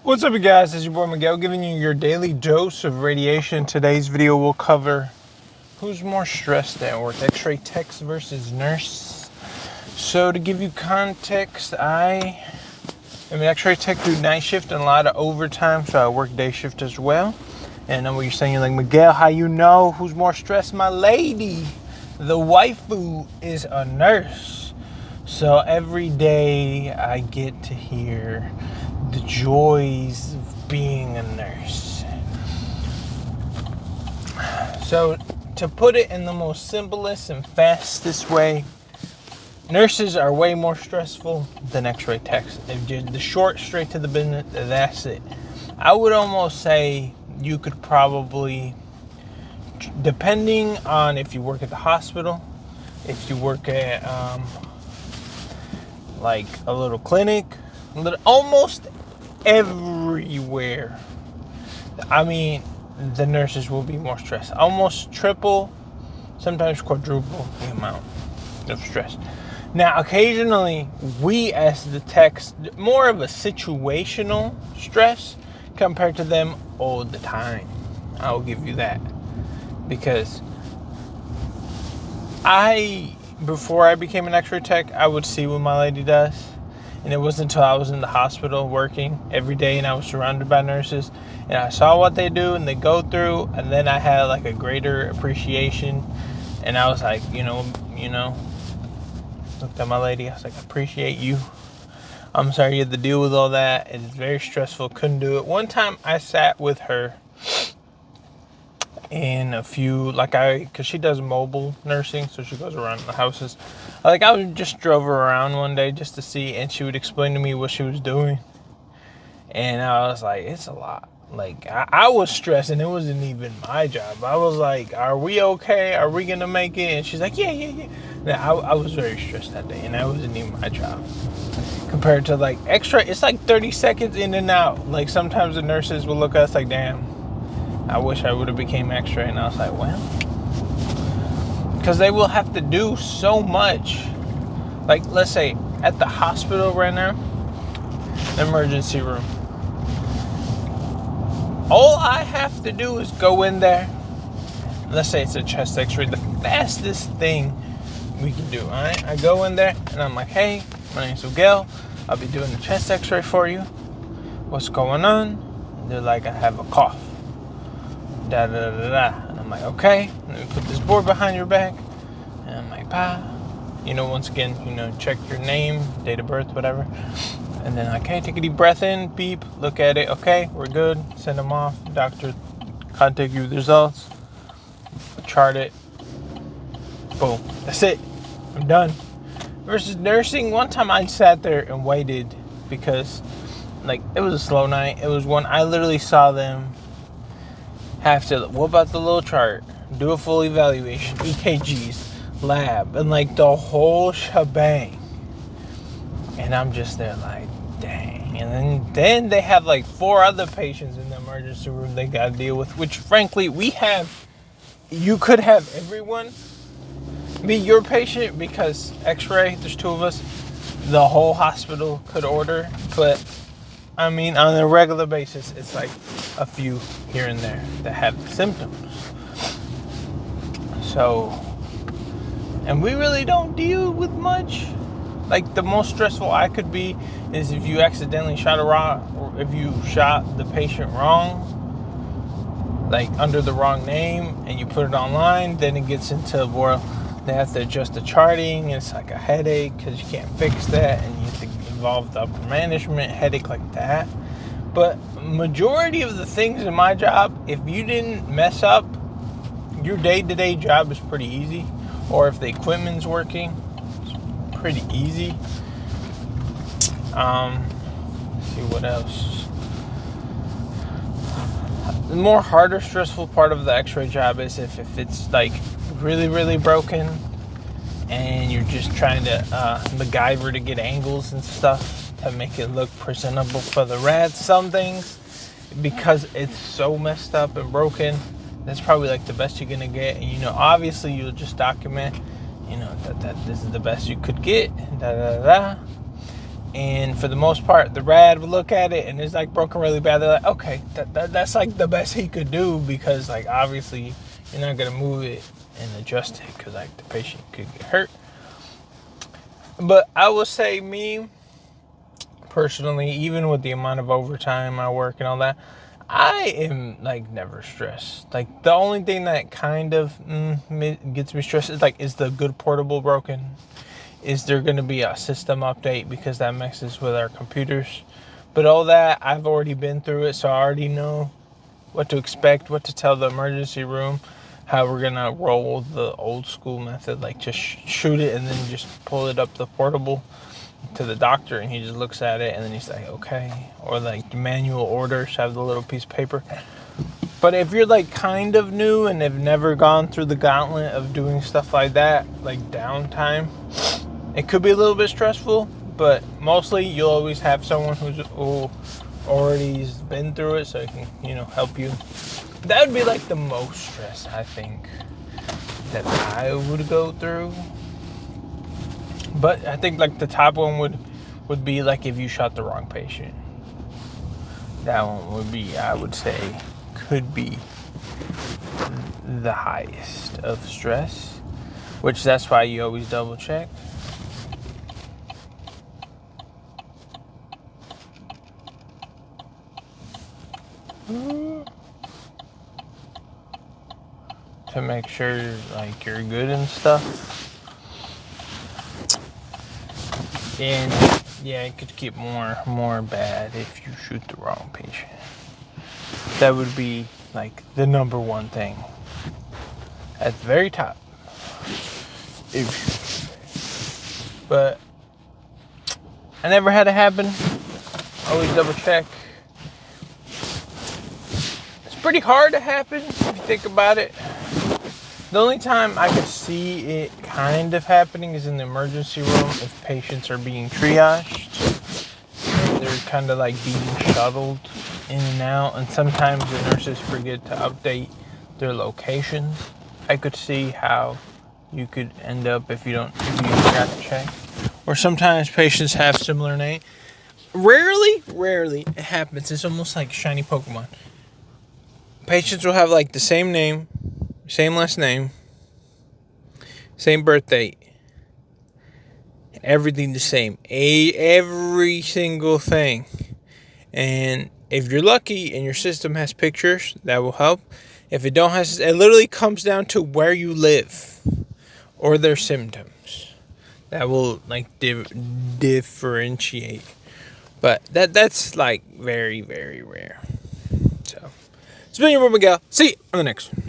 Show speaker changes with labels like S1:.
S1: What's up, you guys? It's your boy Miguel giving you your daily dose of radiation. Today's video will cover who's more stressed at work, X-ray techs versus nurse. So to give you context, I'm an X-ray tech, do night shift and a lot of overtime, so I work day shift as well. And I know what you're saying, you're like, Miguel, how you know who's more stressed? My lady, the waifu, is a nurse. So every day I get to hear the joys of being a nurse. So to put it in the most simplest and fastest way, nurses are way more stressful than X-ray techs. The short, straight to the business, that's it. I would almost say you could probably, depending on if you work at the hospital, if you work at like a little clinic, almost everywhere, I mean, the nurses will be more stressed. Almost triple, sometimes quadruple the amount of stress. Now, occasionally, we as the techs, more of a situational stress compared to them all the time. I will give you that. Because before I became an X-ray tech, I would see what my lady does. And it wasn't until I was in the hospital working every day and I was surrounded by nurses and I saw what they do and they go through, and then I had like a greater appreciation. And I was like, you know, looked at my lady, I was like, I appreciate you. I'm sorry you had to deal with all that. It's very stressful, couldn't do it. One time I sat with her in a few, because she does mobile nursing, so she goes around the houses. I just drove her around one day just to see, and she would explain to me what she was doing. And I was like, it's a lot. Like, I was stressed, and it wasn't even my job. I was like, are we okay? Are we going to make it? And she's like, yeah. Now, I was very stressed that day, and that wasn't even my job. Compared to, like, X-ray, it's like 30 seconds in and out. Like, sometimes the nurses will look at us like, damn, I wish I would have became Xray. And I was like, well, because they will have to do so much. Like, let's say at the hospital right now, emergency room, all I have to do is go in there. Let's say it's a chest X-ray, the fastest thing we can do. All right, I go in there and I'm like, hey, my name's Miguel, I'll be doing the chest X-ray for you. What's going on? And they're like, I have a cough. Da da da da. And I'm like, okay, let me put this board behind your back. And I'm like, once again, check your name, date of birth, whatever. And then, okay, take a deep breath in, beep, look at it, okay, we're good, send them off. Doctor contact you with the results, chart it, boom, that's it, I'm done. Versus nursing, one time I sat there and waited because, it was a slow night. It was one, I literally saw them have to whip out the little chart, do a full evaluation, EKGs, lab, and the whole shebang. And I'm just there like, dang. And then they have 4 other patients in the emergency room they got to deal with, which frankly you could have everyone be your patient because X-ray, there's 2 of us, the whole hospital could order, but I mean, on a regular basis, it's a few here and there that have the symptoms. So, and we really don't deal with much. The most stressful I could be is if you accidentally shot or if you shot the patient wrong, under the wrong name, and you put it online, then it gets into where they have to adjust the charting. It's like a headache because you can't fix that, and you have to involve the upper management, headache like that. But majority of the things in my job, if you didn't mess up, your day-to-day job is pretty easy. Or if the equipment's working, it's pretty easy. Let's see what else. The more harder, stressful part of the X-ray job is if it's really, really broken and you're just trying to MacGyver to get angles and stuff to make it look presentable for the rad. Some things, because it's so messed up and broken, that's probably the best you're gonna get. And obviously you'll just document, that this is the best you could get, And for the most part, the rad would look at it and it's like broken really bad. They're like, okay, that's like the best he could do, because like obviously you're not gonna move it and adjust it because like the patient could get hurt. But I will say, me personally, even with the amount of overtime I work and all that, I am like never stressed. Like the only thing that kind of gets me stressed is like, is the good portable broken? Is there going to be a system update, because that messes with our computers? But all that, I've already been through it, so I already know what to expect, what to tell the emergency room, how we're going to roll the old school method, like just shoot it and then just pull it up the portable to the doctor, and he just looks at it and then he's like, okay. Or like the manual orders have the little piece of paper. But if you're like kind of new and have never gone through the gauntlet of doing stuff like that, like downtime, it could be a little bit stressful, but mostly you'll always have someone who's already been through it, so it can, help you. That would be like the most stress, I think, that I would go through. But I think like the top one would be like if you shot the wrong patient. That one would be, I would say, could be the highest of stress, which that's why you always double check. To make sure like you're good and stuff. And yeah, it could get more bad if you shoot the wrong patient. That would be like the number one thing at the very top. But I never had it happen. Always double check. It's pretty hard to happen if you think about it. The only time I could see it kind of happening is in the emergency room if patients are being triaged. And they're kind of like being shuttled in and out, and sometimes the nurses forget to update their locations. I could see how you could end up if you forgot to check. Or sometimes patients have similar names. Rarely it happens. It's almost like shiny Pokemon. Patients will have like the same name, same last name, same birth date, everything the same, every single thing. And if you're lucky and your system has pictures, that will help. If it don't have, it literally comes down to where you live or their symptoms. That will like differentiate. But that's like very, very rare. So it's been your boy Miguel. See you on the next one.